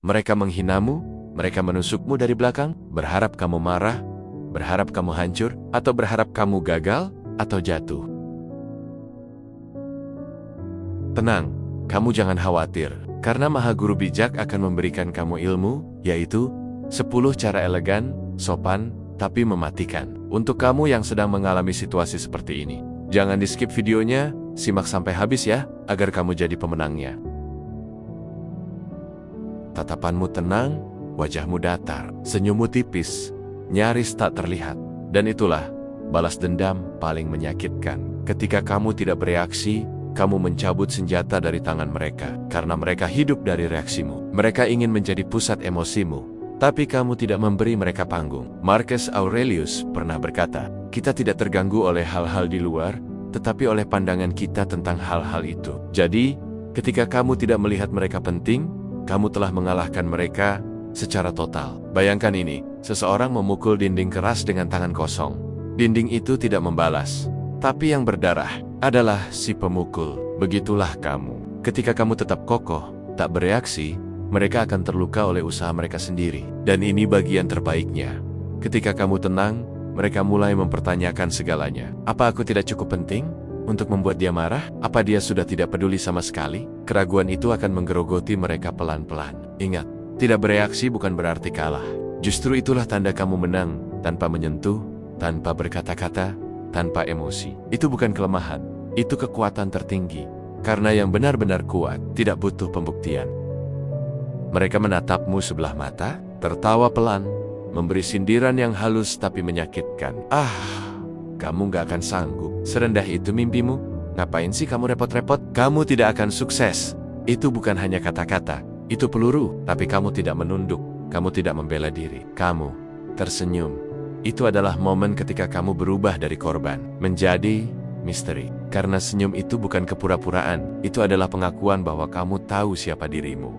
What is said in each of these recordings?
Mereka menghinamu, mereka menusukmu dari belakang, berharap kamu marah, berharap kamu hancur, atau berharap kamu gagal, atau jatuh. Tenang, kamu jangan khawatir, karena Maha Guru Bijak akan memberikan kamu ilmu, yaitu 10 cara elegan, sopan, tapi mematikan. Untuk kamu yang sedang mengalami situasi seperti ini, jangan di-skip videonya, simak sampai habis ya, agar kamu jadi pemenangnya. Tatapanmu tenang, wajahmu datar, senyummu tipis, nyaris tak terlihat. Dan itulah balas dendam paling menyakitkan. Ketika kamu tidak bereaksi, kamu mencabut senjata dari tangan mereka. Karena mereka hidup dari reaksimu. Mereka ingin menjadi pusat emosimu, tapi kamu tidak memberi mereka panggung. Marcus Aurelius pernah berkata, kita tidak terganggu oleh hal-hal di luar, tetapi oleh pandangan kita tentang hal-hal itu. Jadi, ketika kamu tidak melihat mereka penting, kamu telah mengalahkan mereka secara total. Bayangkan ini, seseorang memukul dinding keras dengan tangan kosong. Dinding itu tidak membalas, tapi yang berdarah adalah si pemukul. Begitulah kamu. Ketika kamu tetap kokoh, tak bereaksi, mereka akan terluka oleh usaha mereka sendiri. Dan ini bagian terbaiknya. Ketika kamu tenang, mereka mulai mempertanyakan segalanya. Apa aku tidak cukup penting untuk membuat dia marah? Apa dia sudah tidak peduli sama sekali? Keraguan itu akan menggerogoti mereka pelan-pelan. Ingat, tidak bereaksi bukan berarti kalah. Justru itulah tanda kamu menang, tanpa menyentuh, tanpa berkata-kata, tanpa emosi. Itu bukan kelemahan, itu kekuatan tertinggi. Karena yang benar-benar kuat tidak butuh pembuktian. Mereka menatapmu sebelah mata, tertawa pelan, memberi sindiran yang halus tapi menyakitkan. Kamu gak akan sanggup. Serendah itu mimpimu? Ngapain sih kamu repot-repot? Kamu tidak akan sukses. Itu bukan hanya kata-kata, itu peluru. Tapi kamu tidak menunduk, kamu tidak membela diri. Kamu tersenyum. Itu adalah momen ketika kamu berubah dari korban menjadi misteri. Karena senyum itu bukan kepura-puraan, itu adalah pengakuan bahwa kamu tahu siapa dirimu.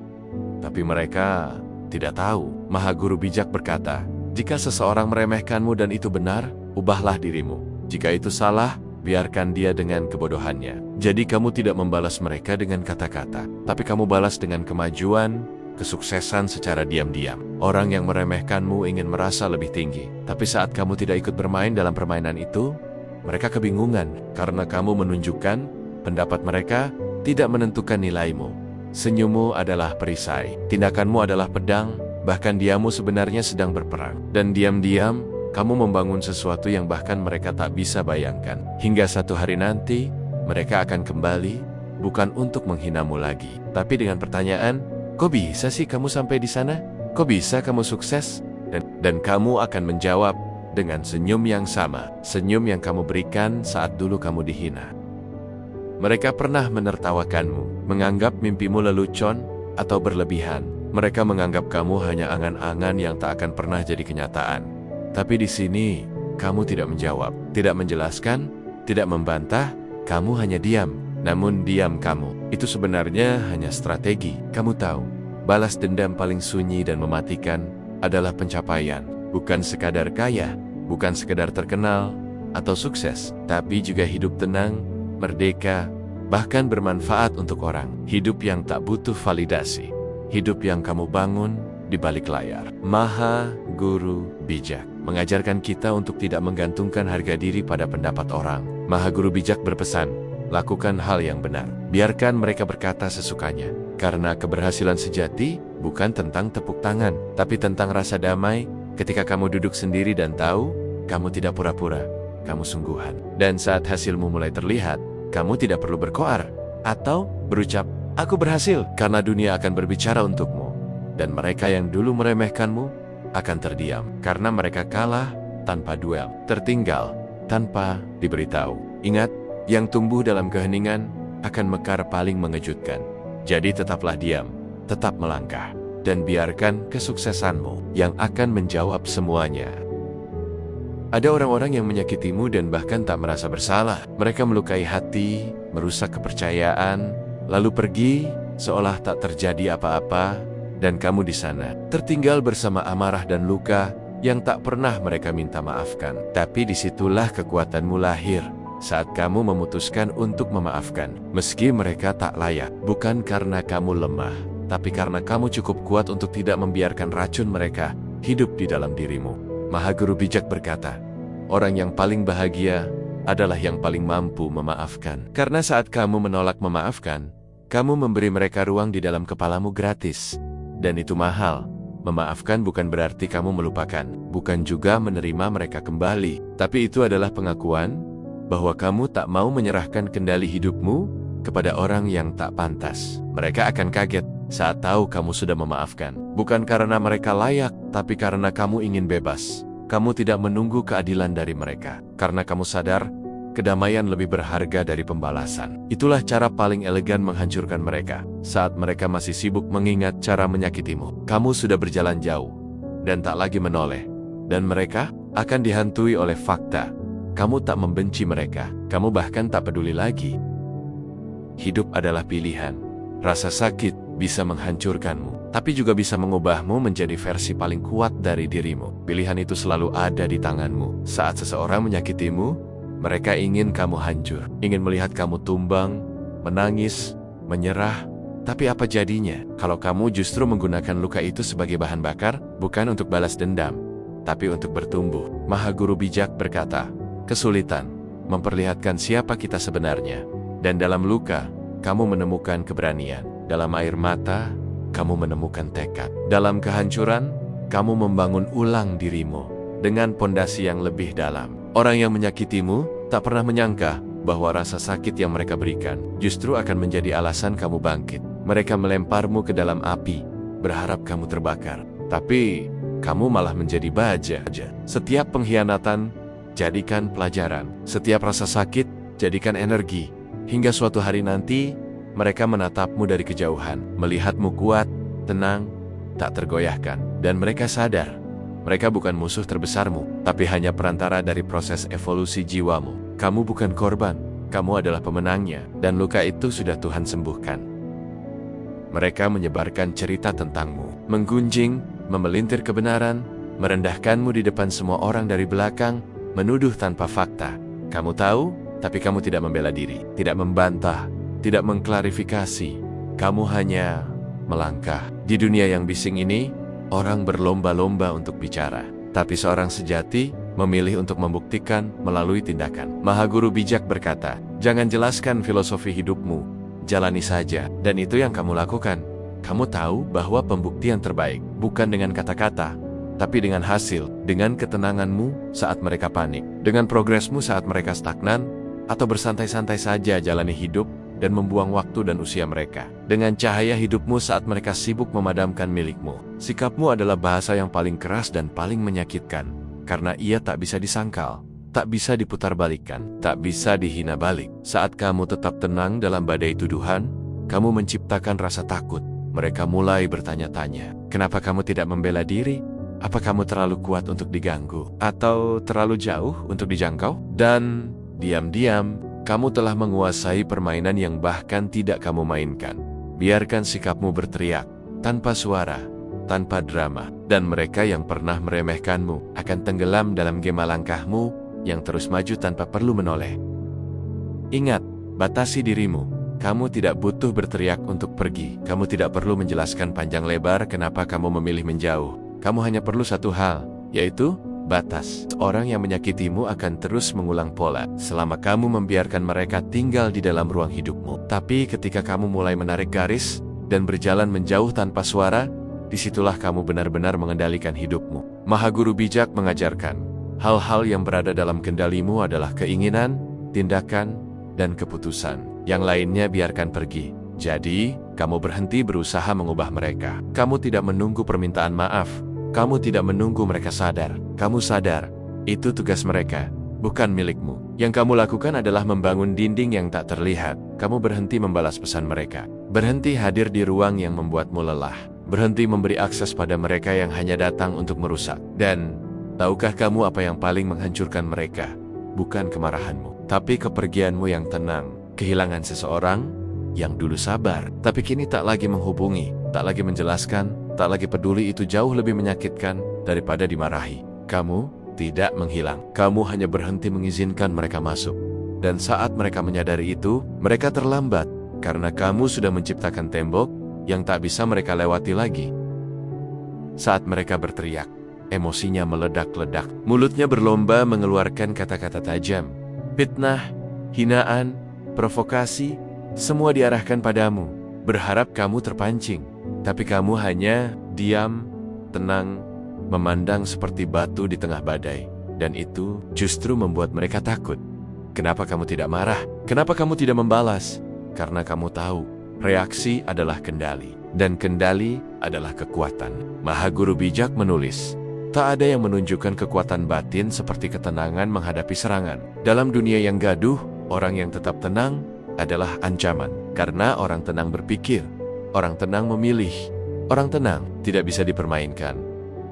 Tapi mereka tidak tahu. Maha Guru Bijak berkata, jika seseorang meremehkanmu dan itu benar, ubahlah dirimu. Jika itu salah, biarkan dia dengan kebodohannya. Jadi kamu tidak membalas mereka dengan kata-kata, tapi kamu balas dengan kemajuan, kesuksesan secara diam-diam. Orang yang meremehkanmu ingin merasa lebih tinggi, tapi saat kamu tidak ikut bermain dalam permainan itu, mereka kebingungan karena kamu menunjukkan pendapat mereka tidak menentukan nilaimu. Senyummu adalah perisai, tindakanmu adalah pedang, bahkan diammu sebenarnya sedang berperang. Dan diam-diam, kamu membangun sesuatu yang bahkan mereka tak bisa bayangkan. Hingga satu hari nanti, mereka akan kembali, bukan untuk menghinamu lagi, tapi dengan pertanyaan, kok bisa sih kamu sampai di sana? Kok bisa kamu sukses? Dan kamu akan menjawab dengan senyum yang sama, senyum yang kamu berikan saat dulu kamu dihina. Mereka pernah menertawakanmu, menganggap mimpimu lelucon atau berlebihan. Mereka menganggap kamu hanya angan-angan yang tak akan pernah jadi kenyataan. Tapi di sini, kamu tidak menjawab, tidak menjelaskan, tidak membantah, kamu hanya diam. Namun diam kamu, itu sebenarnya hanya strategi. Kamu tahu, balas dendam paling sunyi dan mematikan adalah pencapaian. Bukan sekadar kaya, bukan sekadar terkenal atau sukses, tapi juga hidup tenang, merdeka, bahkan bermanfaat untuk orang. Hidup yang tak butuh validasi. Hidup yang kamu bangun di balik layar. Maha Guru Bijak mengajarkan kita untuk tidak menggantungkan harga diri pada pendapat orang. Maha Guru Bijak berpesan, lakukan hal yang benar. Biarkan mereka berkata sesukanya. Karena keberhasilan sejati bukan tentang tepuk tangan, tapi tentang rasa damai ketika kamu duduk sendiri dan tahu kamu tidak pura-pura, kamu sungguhan. Dan saat hasilmu mulai terlihat, kamu tidak perlu berkoar atau berucap, aku berhasil, karena dunia akan berbicara untukmu. Dan mereka yang dulu meremehkanmu akan terdiam, karena mereka kalah tanpa duel, tertinggal tanpa diberitahu. Ingat, yang tumbuh dalam keheningan akan mekar paling mengejutkan. Jadi tetaplah diam, tetap melangkah, dan biarkan kesuksesanmu yang akan menjawab semuanya. Ada orang-orang yang menyakitimu dan bahkan tak merasa bersalah. Mereka melukai hati, merusak kepercayaan, lalu pergi seolah tak terjadi apa-apa. Dan kamu di sana, tertinggal bersama amarah dan luka yang tak pernah mereka minta maafkan. Tapi disitulah kekuatanmu lahir, saat kamu memutuskan untuk memaafkan. Meski mereka tak layak, bukan karena kamu lemah, tapi karena kamu cukup kuat untuk tidak membiarkan racun mereka hidup di dalam dirimu. Maha Guru bijak berkata, orang yang paling bahagia adalah yang paling mampu memaafkan. Karena saat kamu menolak memaafkan, kamu memberi mereka ruang di dalam kepalamu gratis. Dan itu mahal. Memaafkan bukan berarti kamu melupakan, bukan juga menerima mereka kembali. Tapi itu adalah pengakuan bahwa kamu tak mau menyerahkan kendali hidupmu kepada orang yang tak pantas. Mereka akan kaget saat tahu kamu sudah memaafkan. Bukan karena mereka layak, tapi karena kamu ingin bebas. Kamu tidak menunggu keadilan dari mereka, karena kamu sadar kedamaian lebih berharga dari pembalasan. Itulah cara paling elegan menghancurkan mereka. Saat mereka masih sibuk mengingat cara menyakitimu, kamu sudah berjalan jauh dan tak lagi menoleh. Dan mereka akan dihantui oleh fakta. Kamu tak membenci mereka, kamu bahkan tak peduli lagi. Hidup adalah pilihan. Rasa sakit bisa menghancurkanmu, tapi juga bisa mengubahmu menjadi versi paling kuat dari dirimu. Pilihan itu selalu ada di tanganmu. Saat seseorang menyakitimu, mereka ingin kamu hancur, ingin melihat kamu tumbang, menangis, menyerah. Tapi apa jadinya kalau kamu justru menggunakan luka itu sebagai bahan bakar, bukan untuk balas dendam, tapi untuk bertumbuh? Maha Guru bijak berkata, kesulitan memperlihatkan siapa kita sebenarnya. Dan dalam luka, kamu menemukan keberanian. Dalam air mata, kamu menemukan tekad. Dalam kehancuran, kamu membangun ulang dirimu dengan pondasi yang lebih dalam. Orang yang menyakitimu tak pernah menyangka bahwa rasa sakit yang mereka berikan justru akan menjadi alasan kamu bangkit. Mereka melemparmu ke dalam api, berharap kamu terbakar. Tapi, kamu malah menjadi baja. Setiap pengkhianatan, jadikan pelajaran. Setiap rasa sakit, jadikan energi. Hingga suatu hari nanti, mereka menatapmu dari kejauhan, melihatmu kuat, tenang, tak tergoyahkan. Dan mereka sadar, mereka bukan musuh terbesarmu, tapi hanya perantara dari proses evolusi jiwamu. Kamu bukan korban, kamu adalah pemenangnya, dan luka itu sudah Tuhan sembuhkan. Mereka menyebarkan cerita tentangmu, menggunjing, memelintir kebenaran, merendahkanmu di depan semua orang dari belakang, menuduh tanpa fakta. Kamu tahu, tapi kamu tidak membela diri, tidak membantah, tidak mengklarifikasi. Kamu hanya melangkah. Di dunia yang bising ini, orang berlomba-lomba untuk bicara, tapi seorang sejati memilih untuk membuktikan melalui tindakan. Maha Guru bijak berkata, jangan jelaskan filosofi hidupmu, jalani saja. Dan itu yang kamu lakukan. Kamu tahu bahwa pembuktian terbaik bukan dengan kata-kata, tapi dengan hasil, dengan ketenanganmu saat mereka panik, dengan progresmu saat mereka stagnan, atau bersantai-santai saja jalani hidup dan membuang waktu dan usia mereka, dengan cahaya hidupmu saat mereka sibuk memadamkan milikmu. Sikapmu adalah bahasa yang paling keras dan paling menyakitkan, karena ia tak bisa disangkal, tak bisa diputarbalikkan, tak bisa dihina balik. Saat kamu tetap tenang dalam badai tuduhan, kamu menciptakan rasa takut. Mereka mulai bertanya-tanya, kenapa kamu tidak membela diri? Apa kamu terlalu kuat untuk diganggu? Atau terlalu jauh untuk dijangkau? Dan diam-diam, kamu telah menguasai permainan yang bahkan tidak kamu mainkan. Biarkan sikapmu berteriak, tanpa suara, tanpa drama. Dan mereka yang pernah meremehkanmu akan tenggelam dalam gema langkahmu yang terus maju tanpa perlu menoleh. Ingat, batasi dirimu. Kamu tidak butuh berteriak untuk pergi. Kamu tidak perlu menjelaskan panjang lebar kenapa kamu memilih menjauh. Kamu hanya perlu satu hal, yaitu batas. Orang yang menyakitimu akan terus mengulang pola selama kamu membiarkan mereka tinggal di dalam ruang hidupmu. Tapi ketika kamu mulai menarik garis dan berjalan menjauh tanpa suara, disitulah kamu benar-benar mengendalikan hidupmu. Maha Guru bijak mengajarkan, hal-hal yang berada dalam kendalimu adalah keinginan, tindakan, dan keputusan. Yang lainnya biarkan pergi. Jadi, kamu berhenti berusaha mengubah mereka. Kamu tidak menunggu permintaan maaf. Kamu tidak menunggu mereka sadar. Kamu sadar, itu tugas mereka, bukan milikmu. Yang kamu lakukan adalah membangun dinding yang tak terlihat. Kamu berhenti membalas pesan mereka. Berhenti hadir di ruang yang membuatmu lelah. Berhenti memberi akses pada mereka yang hanya datang untuk merusak. Dan, tahukah kamu apa yang paling menghancurkan mereka? Bukan kemarahanmu, tapi kepergianmu yang tenang. Kehilangan seseorang yang dulu sabar, tapi kini tak lagi menghubungi, tak lagi menjelaskan, tak lagi peduli, itu jauh lebih menyakitkan daripada dimarahi. Kamu tidak menghilang, kamu hanya berhenti mengizinkan mereka masuk. Dan saat mereka menyadari itu, mereka terlambat, karena kamu sudah menciptakan tembok yang tak bisa mereka lewati lagi. Saat mereka berteriak, emosinya meledak-ledak. Mulutnya berlomba mengeluarkan kata-kata tajam. Fitnah, hinaan, provokasi, semua diarahkan padamu, berharap kamu terpancing. Tapi kamu hanya diam, tenang, memandang seperti batu di tengah badai. Dan itu justru membuat mereka takut. Kenapa kamu tidak marah? Kenapa kamu tidak membalas? Karena kamu tahu, reaksi adalah kendali. Dan kendali adalah kekuatan. Maha Guru Bijak menulis, tak ada yang menunjukkan kekuatan batin seperti ketenangan menghadapi serangan. Dalam dunia yang gaduh, orang yang tetap tenang adalah ancaman. Karena orang tenang berpikir, orang tenang memilih, orang tenang tidak bisa dipermainkan.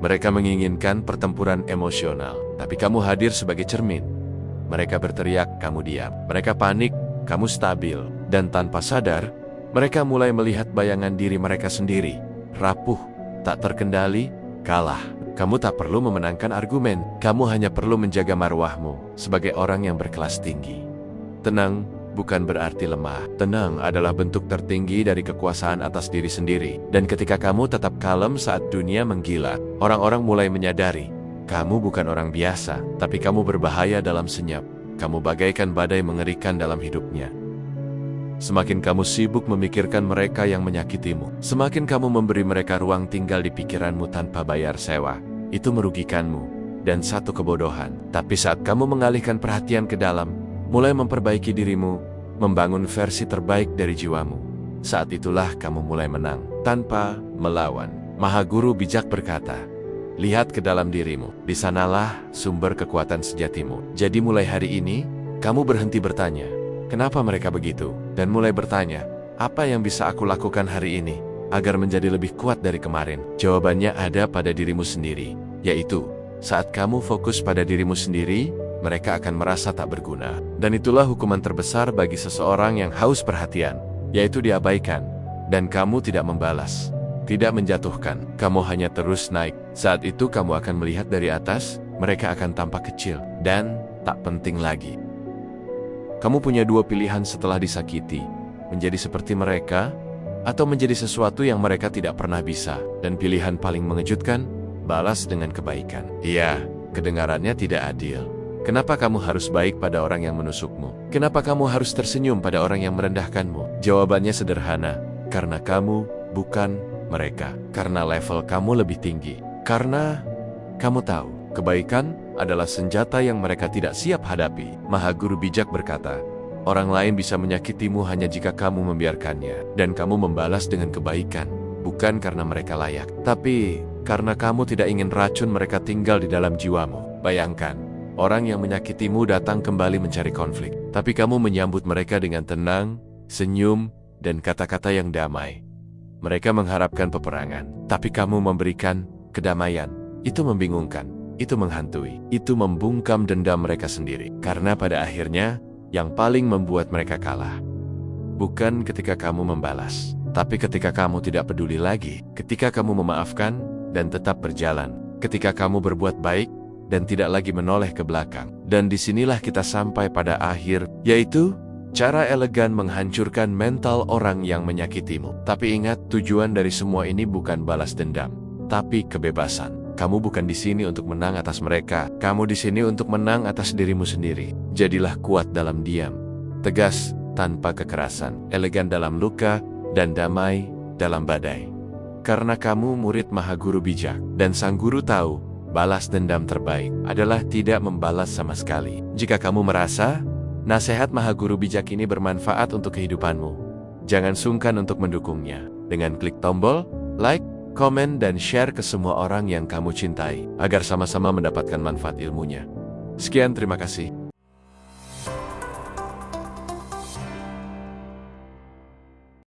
Mereka menginginkan pertempuran emosional, tapi kamu hadir sebagai cermin. Mereka berteriak, kamu diam. Mereka panik, kamu stabil. Dan tanpa sadar, mereka mulai melihat bayangan diri mereka sendiri. Rapuh, tak terkendali, kalah. Kamu tak perlu memenangkan argumen. Kamu hanya perlu menjaga marwahmu sebagai orang yang berkelas tinggi. Tenang bukan berarti lemah. Tenang adalah bentuk tertinggi dari kekuasaan atas diri sendiri. Dan ketika kamu tetap kalem saat dunia menggila, orang-orang mulai menyadari, kamu bukan orang biasa, tapi kamu berbahaya dalam senyap. Kamu bagaikan badai mengerikan dalam hidupnya. Semakin kamu sibuk memikirkan mereka yang menyakitimu, semakin kamu memberi mereka ruang tinggal di pikiranmu tanpa bayar sewa. Itu merugikanmu dan satu kebodohan. Tapi saat kamu mengalihkan perhatian ke dalam, mulai memperbaiki dirimu, membangun versi terbaik dari jiwamu, saat itulah kamu mulai menang tanpa melawan. Maha Guru Bijak berkata, lihat ke dalam dirimu, di sanalah sumber kekuatan sejatimu. Jadi mulai hari ini, kamu berhenti bertanya, kenapa mereka begitu? Dan mulai bertanya, apa yang bisa aku lakukan hari ini agar menjadi lebih kuat dari kemarin? Jawabannya ada pada dirimu sendiri, yaitu saat kamu fokus pada dirimu sendiri, mereka akan merasa tak berguna. Dan itulah hukuman terbesar bagi seseorang yang haus perhatian, yaitu diabaikan. Dan kamu tidak membalas, tidak menjatuhkan, kamu hanya terus naik. Saat itu kamu akan melihat dari atas, mereka akan tampak kecil dan tak penting lagi. Kamu punya dua pilihan setelah disakiti, menjadi seperti mereka, atau menjadi sesuatu yang mereka tidak pernah bisa. Dan pilihan paling mengejutkan, balas dengan kebaikan. Iya, kedengarannya tidak adil. Kenapa kamu harus baik pada orang yang menusukmu? Kenapa kamu harus tersenyum pada orang yang merendahkanmu? Jawabannya sederhana, karena kamu bukan mereka. Karena level kamu lebih tinggi. Karena kamu tahu, kebaikan adalah senjata yang mereka tidak siap hadapi. Maha Guru Bijak berkata, orang lain bisa menyakitimu hanya jika kamu membiarkannya. Dan kamu membalas dengan kebaikan, bukan karena mereka layak, tapi karena kamu tidak ingin racun mereka tinggal di dalam jiwamu. Bayangkan, orang yang menyakitimu datang kembali mencari konflik, tapi kamu menyambut mereka dengan tenang, senyum, dan kata-kata yang damai. Mereka mengharapkan peperangan, tapi kamu memberikan kedamaian. Itu membingungkan, itu menghantui, itu membungkam dendam mereka sendiri. Karena pada akhirnya, yang paling membuat mereka kalah bukan ketika kamu membalas, tapi ketika kamu tidak peduli lagi, ketika kamu memaafkan dan tetap berjalan, ketika kamu berbuat baik dan tidak lagi menoleh ke belakang. Dan disinilah kita sampai pada akhir, yaitu cara elegan menghancurkan mental orang yang menyakitimu. Tapi ingat, tujuan dari semua ini bukan balas dendam, tapi kebebasan. Kamu bukan di sini untuk menang atas mereka, kamu di sini untuk menang atas dirimu sendiri. Jadilah kuat dalam diam, tegas tanpa kekerasan, elegan dalam luka, dan damai dalam badai. Karena kamu murid Maha Guru Bijak, dan sang guru tahu, balas dendam terbaik adalah tidak membalas sama sekali. Jika kamu merasa nasihat Maha Guru Bijak ini bermanfaat untuk kehidupanmu, jangan sungkan untuk mendukungnya dengan klik tombol like, komen, dan share ke semua orang yang kamu cintai, agar sama-sama mendapatkan manfaat ilmunya. Sekian, terima kasih.